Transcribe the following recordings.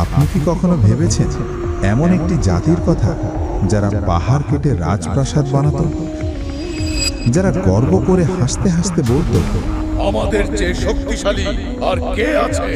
আপনি কি কখনো ভেবেছেন এমন একটি জাতির কথা যারা পাহাড় কেটে রাজপ্রাসাদ বানাতো, যারা গর্ব করে হাসতে হাসতে বলতো, আমাদের চেয়ে শক্তিশালী আর কে আছে?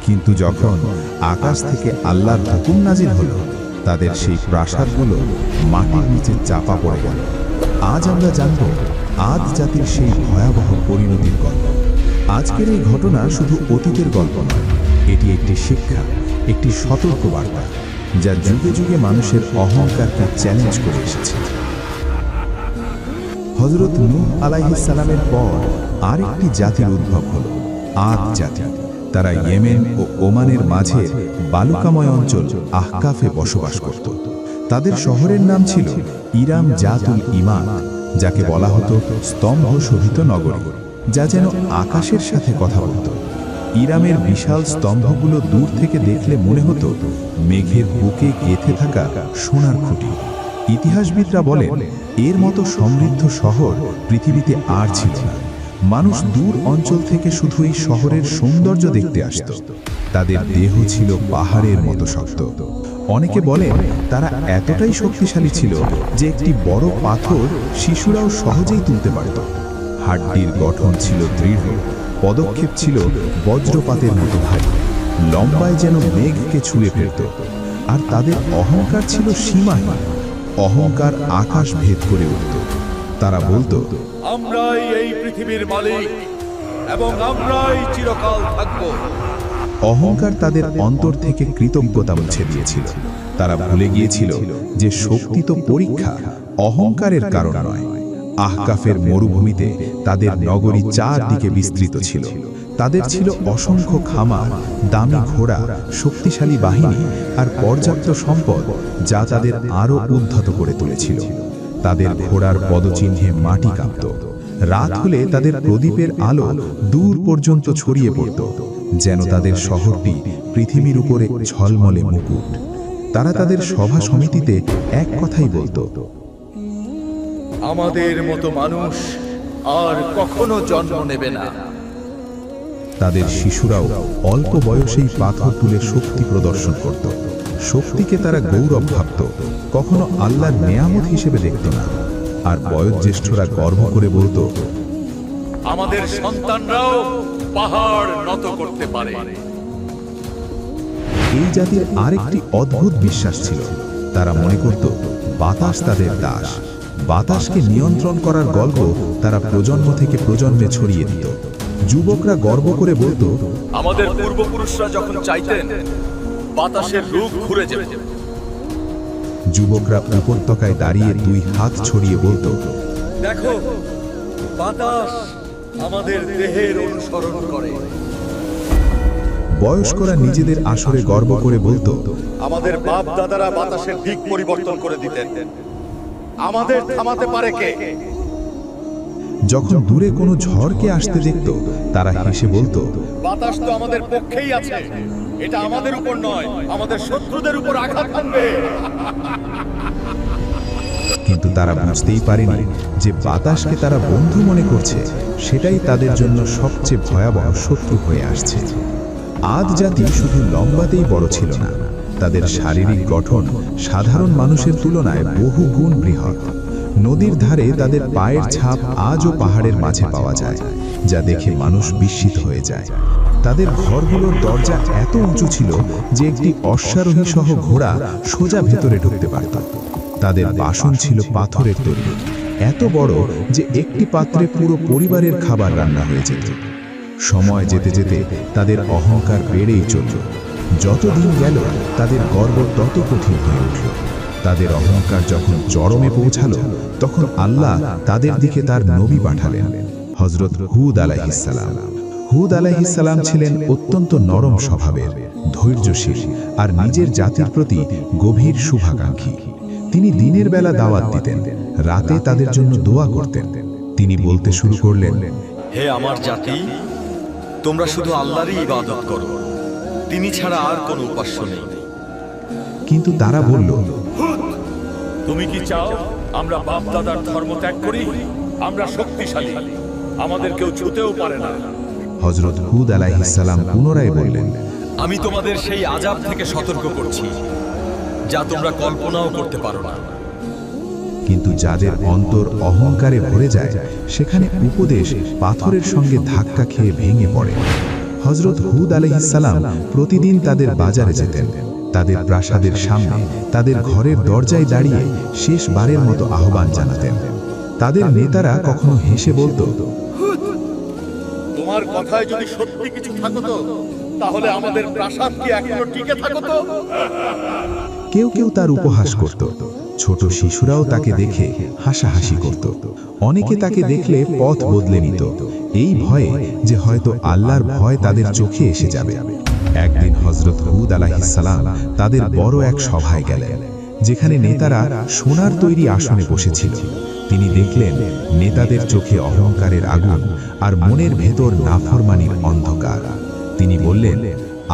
কিন্তু যখন আকাশ থেকে আল্লাহর হুকুম নাজিল হলো, তাদের সেই প্রাসাদগুলো মাটির নিচে চাপা পড়ে গেল। আজ আমরা জানব আদ জাতির সেই ভয়াবহ পরিণতির গল্প। আজকের এই ঘটনা শুধু অতীতের গল্প নয়, এটি একটি শিক্ষা, একটি সতর্কবার্তা যা যুগে যুগে মানুষের অহংকারকে চ্যালেঞ্জ করে এসেছে। হযরত নূহ আলাইহিস সালামের পর আরেকটি জাতির উদ্ভব হলো, আদ জাতি। তারা ইয়েমেন ও ওমানের মাঝে বালুকাময় অঞ্চল আহকাফে বসবাস করত। তাদের শহরের নাম ছিল ইরাম জাতুল ইমান, যাকে বলা হতো স্তম্ভ শোভিত নগরী, যা যেন আকাশের সাথে কথা বলত। ইরামের বিশাল স্তম্ভগুলো দূর থেকে দেখলে মনে হতো মেঘের বুকে গেঁথে থাকা সোনার খুঁটি। ইতিহাসবিদরা বলেন, এর মতো সমৃদ্ধ শহর পৃথিবীতে আর ছিল না। মানুষ দূর অঞ্চল থেকে শুধু এই শহরের সৌন্দর্য দেখতে আসত। তাদের দেহ ছিল পাহাড়ের মতো শক্ত। অনেকে বলেন তারা এতটাই শক্তিশালী ছিল যে একটি বড় পাথর শিশুরাও সহজেই তুলতে পারত। হাড্ডির গঠন ছিল দৃঢ়, পদক্ষেপ ছিল বজ্রপাতের মতো ভারী, লম্বায় যেন মেঘকে ছুঁয়ে ফেলত। আর তাদের অহংকার ছিল সীমাহীন। অহংকার আকাশ ভেদ করে উঠত। তারা বলতো, আমরাই এই পৃথিবীর মালিক এবং আমরাই চিরকাল থাকব। অহংকার তাদের অন্তর থেকে কৃতজ্ঞতা মুছে দিয়েছিল। তারা ভুলে গিয়েছিল যে শক্তি তো পরীক্ষা, অহংকারের কারণ নয়। আহকাফের মরুভূমিতে তাদের নগরী চারদিকে বিস্তৃত ছিল। তাদের ছিল অসংখ্য খামার, দামি ঘোড়া, শক্তিশালী বাহিনী আর পর্যাপ্ত সম্পদ, যা তাদের আরও উদ্ধত করে তুলেছিল। তাদের ঘোড়ার পদচিহ্নে মাটি কাঁপত। রাত হলে তাদের প্রদীপের আলো দূর পর্যন্ত ছড়িয়ে পড়ত, যেন তাদের শহরটি পৃথিবীর উপরে ঝলমলে মুকুট। তারা তাদের সভা সমিতিতে এক কথাই বলতো, আমাদের মতো মানুষ আর কখনো জন্ম নেবে না। তাদের শিশুরাও অল্প বয়সেই পাথর তুলে শক্তি প্রদর্শন করত। শক্তিকে তারা গৌরব ভাবত, কখনো আল্লাহর নেয়ামত হিসেবে দেখত না। আর বয়োজ্যেষ্ঠরা গর্ব করে বলতো, আমাদের সন্তানরাও পাহাড় নত করতে পারে। এই জাতির আরেকটি অদ্ভুত বিশ্বাস ছিল। তারা মনে করত বাতাস তাদের দাস। বাতাসকে নিয়ন্ত্রণ করার গল্প তারা প্রজন্ম থেকে প্রজন্মে ছড়িয়ে দিত। যুবকরা গর্ব করে বলতো, আমাদের পূর্বপুরুষরা যখন চাইতেন বাতাসের রূপ ঘুরে যেত। যুবকরা উপত্যকায় দাঁড়িয়ে দুই হাত ছড়িয়ে বলতো, দেখো, বাতাস আমাদের দেহের অনুসরণ করে। বয়স্করা নিজেদের আসরে গর্ব করে বলতো, আমাদের বাপ দাদারা বাতাসের দিক পরিবর্তন করে দিতেন, আমাদের থামাতে পারে কে? যখন দূরে কোনো ঝড়কে আসতে দেখত, তারা হেসে বলতো, বাতাস তো আমাদের পক্ষেই আছে, এটা আমাদের উপর নয়, আমাদের শত্রুদের উপর আঘাত হানবে। কিন্তু তারা বুঝতেই পারেনি যে বাতাসকে তারা বন্ধু মনে করছে, সেটাই তাদের জন্য সবচেয়ে ভয়াবহ শত্রু হয়ে আসছে। আদ জাতি শুধু লম্বাতেই বড় ছিল না, তাদের শারীরিক গঠন সাধারণ মানুষের তুলনায় বহু গুণ বৃহৎ। নদীর ধারে তাদের পায়ের ছাপ আজও পাহাড়ের মাঝে পাওয়া যায়, যা দেখে মানুষ বিস্মিত হয়ে যায়। তাদের ঘরগুলোর দরজা এত উঁচু ছিল যে একটি অশ্বারোহী সহ ঘোড়া সোজা ভেতরে ঢুকতে পারত। তাদের বাসন ছিল পাথরের তৈরি, এত বড় যে একটি পাত্রে পুরো পরিবারের খাবার রান্না হয়ে যেত। সময় যেতে যেতে তাদের অহংকার বেড়েই চলল। যত দিন গেল তাদের গর্ব তত কঠিন হয়ে উঠল। তাদের অহংকার যখন চরমে পৌঁছালো, তখন আল্লাহ তাদের দিকে তার নবী পাঠালেন, হযরত হুদ আলাইহিস সালাম। হুদ আলাইহিস সালাম ছিলেন অত্যন্ত নরম স্বভাবের, ধৈর্যশীল আর নিজের জাতির প্রতি গভীর শুভাকাঙ্ক্ষী। তিনি দিনের বেলা দাওয়াত দিতেন, রাতে তাদের জন্য দোয়া করতেন। তিনি বলতে শুরু করলেন, হে আমার জাতি, তোমরা শুধু আল্লাহরই ইবাদত করো, তিনি ছাড়া আর কোনো উপাস্য নেই। কিন্তু তারা বলল, তুমি কি চাও আমরা বাপ দাদার ধর্ম ত্যাগ করি? আমরা শক্তিশালী, আমাদের কেউ ছুঁতেও পারে না। হযরত হুদ আলাইহিস সালাম পুনরায় বললেন, আমি তোমাদের সেই আযাব থেকে সতর্ক করছি যা তোমরা কল্পনাও করতে পারো না। কিন্তু যাদের অন্তর অহংকারে ভরে যায় সেখানে উপদেশ পাথরের সঙ্গে ধাক্কা খেয়ে ভেঙে পড়ে। হযরত হুদ আলাইহিস সালাম প্রতিদিন তাদের বাজারে যেতেন, তাদের প্রাসাদের সামনে তাদের ঘরের দরজায় দাঁড়িয়ে শেষবারের মতো আহ্বান জানাতেন। তাদের নেতারা কখনো হেসে বলতো, তোমার কথায় যদি সত্যি কিছু থাকতো তাহলে আমাদের প্রাসাদ কি এখনো টিকে থাকতো? কেউ কেউ তার উপহাস করত, ছোট শিশুরাও তাকে দেখে হাসাহাসি করত। অনেকে তাকে দেখলে পথ বদলে নিত, এই ভয়ে যে হয়তো আল্লাহর ভয় তাদের চোখে এসে যাবে। একদিন হযরত হুদ আলাইহিস সালাম তাদের বড় এক সভায় গেলেন, যেখানে নেতারা সোনার তৈরি আসনে বসেছিল। তিনি দেখলেন নেতাদের চোখে অহংকারের আগুন আর মনের ভেতর নাফরমানির অন্ধকার। তিনি বললেন,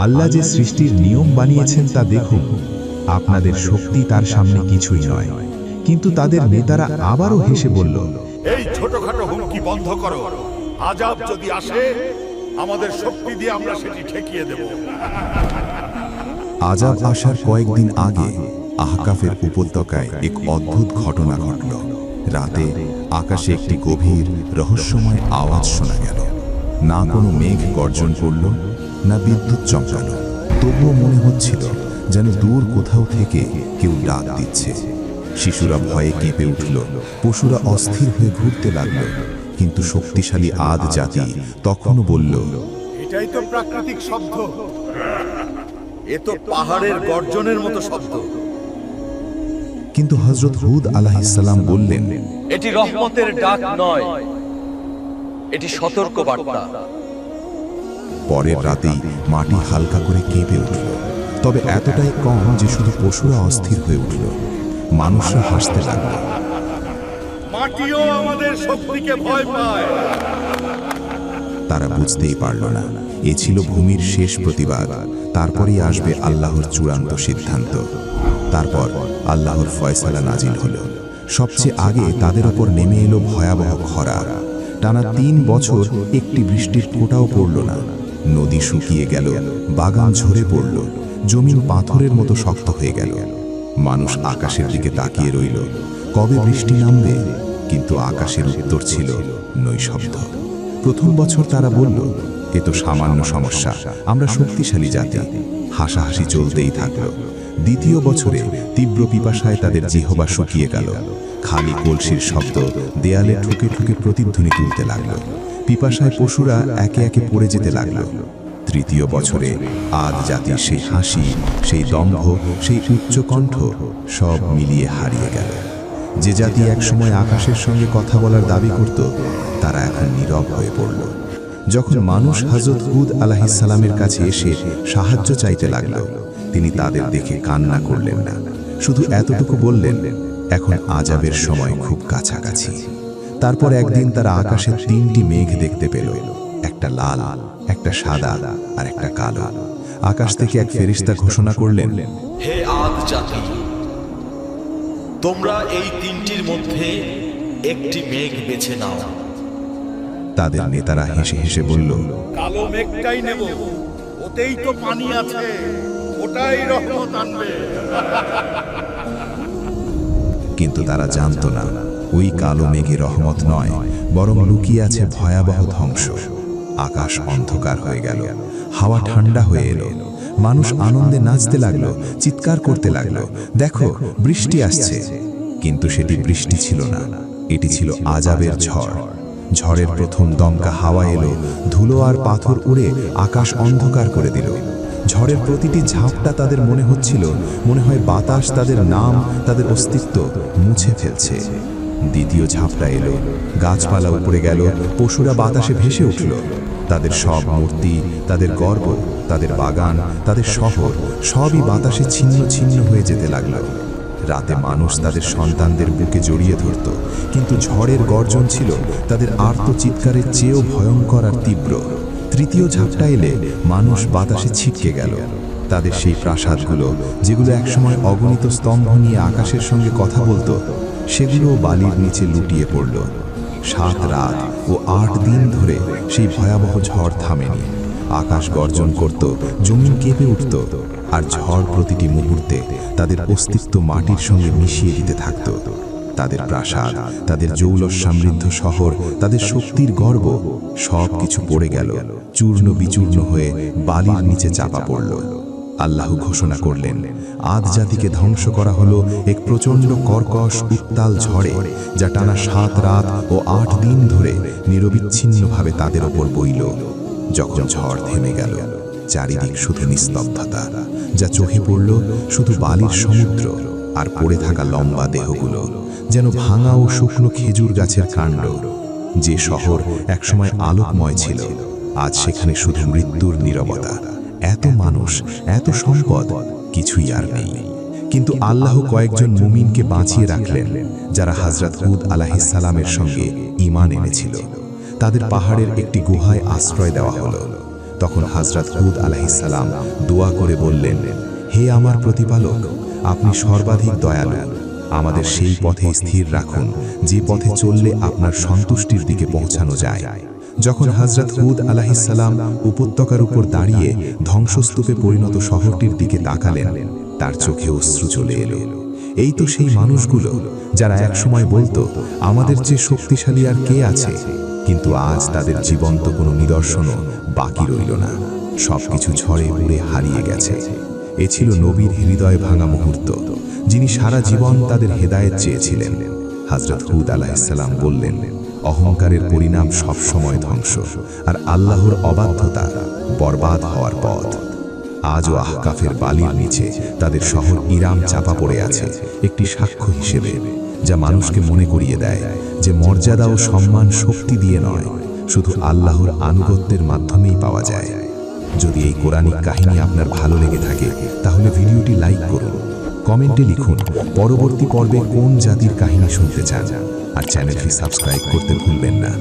আল্লাহ যে সৃষ্টির নিয়ম বানিয়েছেন তা দেখুন, আপনাদের শক্তি তার সামনে কিছুই নয়। কিন্তু তাদের নেতারা আবারও হেসে বলল, এই ছোটখাটো হুমকি বন্ধ করো। আযাব যদি আসে আমাদের শক্তি দিয়ে আমরা সেটি ঠেকিয়ে দেব। আযাব আসার কয়েকদিন আগে আহকাফের উপত্যকায় এক অদ্ভুত ঘটনা ঘটল। রাতে আকাশে একটি গভীর রহস্যময় আওয়াজ শোনা গেল। না কোনো মেঘ গর্জন করল, না বিদ্যুৎ চমকালো। তবুও মনে হচ্ছিল যেন দূর কোথাও থেকে কেউ ডাক দিচ্ছে। শিশুরা ভয়ে কেঁপে উঠল, পশুরা অস্থির হয়ে ঘুরতে লাগলো। কিন্তু শক্তিশালী আদ জাতি তখনও বলল, এটাই তো প্রাকৃতিক শব্দ। এ তো পাহাড়ের গর্জনের মতো শব্দ। কিন্তু হযরত হুদ আলাইহিস সালাম বললেন, এটি রহমতের ডাক নয়, এটি সতর্ক বার্তা। পরের রাতেই মাটি হালকা করে কেঁপে উঠল, তবে এতটাই কম যে শুধু পশুরা অস্থির হয়ে উঠল। মানুষরা হাসতে লাগলো। মাটিও আমাদের শক্তিকে ভয় পায়। তারা বুঝতেই পারল না এ ছিল ভূমির শেষ প্রতিবাদ। তারপরেই আসবে আল্লাহর চূড়ান্ত সিদ্ধান্ত। তারপর আল্লাহর ফয়সালা নাজিল হলো। সবচেয়ে আগে তাদের ওপর নেমে এলো ভয়াবহ খরা। টানা 3 বছর একটি বৃষ্টির ফোঁটাও পড়ল না। নদী শুকিয়ে গেল, বাগান ঝরে পড়ল, জমিন পাথরের মতো শক্ত হয়ে গেল। মানুষ আকাশের দিকে তাকিয়ে রইল, কবে বৃষ্টি নামবে? কিন্তু আকাশের উত্তর ছিল নৈশব্দ। প্রথম বছর তারা বলল, এ তো সামান্য সমস্যা, আমরা শক্তিশালী জাতি। হাসাহাসি চলতেই থাকল। দ্বিতীয় বছরে তীব্র পিপাসায় তাদের জিহ্বা শুকিয়ে গেল। খালি কলসির শব্দ দেয়ালে ঠুকে ঠুকে প্রতিধ্বনি তুলতে লাগলো। পিপাসায় পশুরা একে একে পড়ে যেতে লাগলো। তৃতীয় বছরে আদ জাতির সেই হাসি, সেই দম্ভ, সেই উচ্চ কণ্ঠ সব মিলিয়ে হারিয়ে গেল। যে জাতি একসময় আকাশের সঙ্গে কথা বলার দাবি করত, তারা এখন নীরব হয়ে পড়ল। যখন মানুষ হযরত হুদ আলাইহিস সালামের কাছে এসে সাহায্য চাইতে লাগল, তিনি তাদের দেখে কান্না করলেন না, শুধু এতটুকু বললেন, এখন আযাবের সময় খুব কাছাকাছি। তারপর একদিন তারা আকাশে 3টি মেঘ দেখতে পেল, একটা লাল, একটা সাদা আর একটা কালো। আকাশ থেকে এক ফেরেশতা ঘোষণা করলেন, হে আদ জাতি, তোমরা এই 3টির মধ্যে একটি মেঘ বেছে নাও। তাদের নেতারা হেসে হেসে বলল, কালো মেঘটাই নেব, ওতেই তো পানি আছে, ওটাই রহমত আনবে। কিন্তু তারা জানত না ওই কালো মেঘে রহমত নয়, বরং লুকিয়ে আছে ভয়াবহ ধ্বংস। আকাশ অন্ধকার হয়ে গেল, হাওয়া ঠান্ডা হয়ে এলো। মানুষ আনন্দে নাচতে লাগলো, চিৎকার করতে লাগলো, দেখো বৃষ্টি আসছে। কিন্তু সেটি বৃষ্টি ছিল না, এটি ছিল আযাবের ঝড়। ঝড়ের প্রথম দমকা হাওয়া এলো, ধুলো আর পাথর উড়ে আকাশ অন্ধকার করে দিল। ঝড়ের প্রতিটি ঝাপটা তাদের মনে হচ্ছিল, মনে হয় বাতাস তাদের নাম, তাদের অস্তিত্ব মুছে ফেলছে। দ্বিতীয় ঝাপটা এলো, গাছপালা উপড়ে গেল, পশুরা বাতাসে ভেসে উঠল। তাদের সব মূর্তি, তাদের গর্ব, তাদের বাগান, তাদের শহর সবই বাতাসে ছিন্ন ছিন্ন হয়ে যেতে লাগলো। রাতে মানুষ তাদের সন্তানদের বুকে জড়িয়ে ধরত, কিন্তু ঝড়ের গর্জন ছিল তাদের আর্ত চিৎকারের চেয়েও ভয়ঙ্কর আর তীব্র। তৃতীয় ঝাপটা এলে মানুষ বাতাসে ছিটকে গেল। তাদের সেই প্রাসাদগুলো, যেগুলো একসময় অগণিত স্তম্ভ নিয়ে আকাশের সঙ্গে কথা বলতো, সেগুলো বালির নিচে লুটিয়ে পড়ল। 7 রাত ও 8 দিন ধরে সেই ভয়াবহ ঝড় থামেনি। আকাশ গর্জন করত, জমিন কেঁপে উঠত, আর ঝড় প্রতিটি মুহূর্তে তাদের অস্তিত্ব মাটির সঙ্গে মিশিয়ে দিতে থাকত। তাদের প্রাসাদ, তাদের জৌলস সমৃদ্ধ শহর, তাদের শক্তির গর্ব সব কিছু পড়ে গেল, চূর্ণ বিচূর্ণ হয়ে বালির নিচে চাপা পড়ল। আল্লাহ ঘোষণা করলেন, আদ জাতিকে ধ্বংস করা হলো এক প্রচণ্ড কর্কশ উত্তাল ঝড়ে, যা টানা 7 রাত ও 8 দিন ধরে নিরবিচ্ছিন্নভাবে তাদের ওপর বইল। যখন ঝড় থেমে গেল, চারিদিক শুধু নিস্তব্ধতা, যা চোখে পড়ল শুধু বালির সমুদ্র আর পড়ে থাকা লম্বা দেহগুলো, যেন ভাঙা ও শুকনো খেজুর গাছের কাণ্ড। যে শহর একসময় আলোকময় ছিল, আজ সেখানে শুধু মৃত্যুর নীরবতা। এত মানুষ, এত সম্পদ, কিছুই আর নেই। কিন্তু আল্লাহ কয়েকজন মুমিনকে বাঁচিয়ে রাখলেন, যারা হযরত হুদ আলাইহিস সালামের সঙ্গে ঈমান এনেছিল। তাদের পাহাড়ের একটি গুহায় আশ্রয় দেওয়া হলো। তখন হযরত হুদ আলাইহিস সালাম দোয়া করে বললেন, হে আমার প্রতিপালক, আপনি সর্বাধিক দয়ালু, আমাদের সেই পথে স্থির রাখুন যে পথে চললে আপনার সন্তুষ্টির দিকে পৌঁছানো যায়। যখন হযরত হুদ আলাইহিস সালাম উপত্যকার উপর দাঁড়িয়ে ধ্বংসস্তূপে পরিণত শহরটির দিকে তাকালেন, তার চোখে অশ্রু চলে এলো। এই তো সেই মানুষগুলো যারা একসময় বলতো, আমাদের চেয়ে শক্তিশালী আর কে আছে, কিন্তু আজ তাদের জীবন্ত কোনো নিদর্শনও বাকি রইল না। সবকিছু ঝড়ে উড়ে হারিয়ে গেছে। এ ছিল নবীর হৃদয় ভাঙা মুহূর্ত, যিনি সারা জীবন তাদের হেদায়েত চেয়েছিলেন। হযরত হুদ আলাইহিস সালাম বললেন, অহংকারের পরিণাম সবসময় ধ্বংস, আর আল্লাহর অবাধ্যতা বরবাদ হওয়ার পথ। আজও আহকাফের বালির নিচে তাদের শহর ইরাম চাপা পড়ে আছে, একটি সাক্ষ্য হিসেবে, যা মানুষকে মনে করিয়ে দেয় যে মর্যাদা ও সম্মান শক্তি দিয়ে নয়, শুধু আল্লাহর আনুগত্যের মাধ্যমেই পাওয়া যায়। যদি এই কোরআনিক কাহিনী আপনার ভালো লেগে থাকে, তাহলে ভিডিওটি লাইক করুন, কমেন্টে লিখুন পরবর্তী পর্বে কোন জাতির কাহিনী শুনতে চান, আর চ্যানেলটি সাবস্ক্রাইব করতে ভুলবেন না।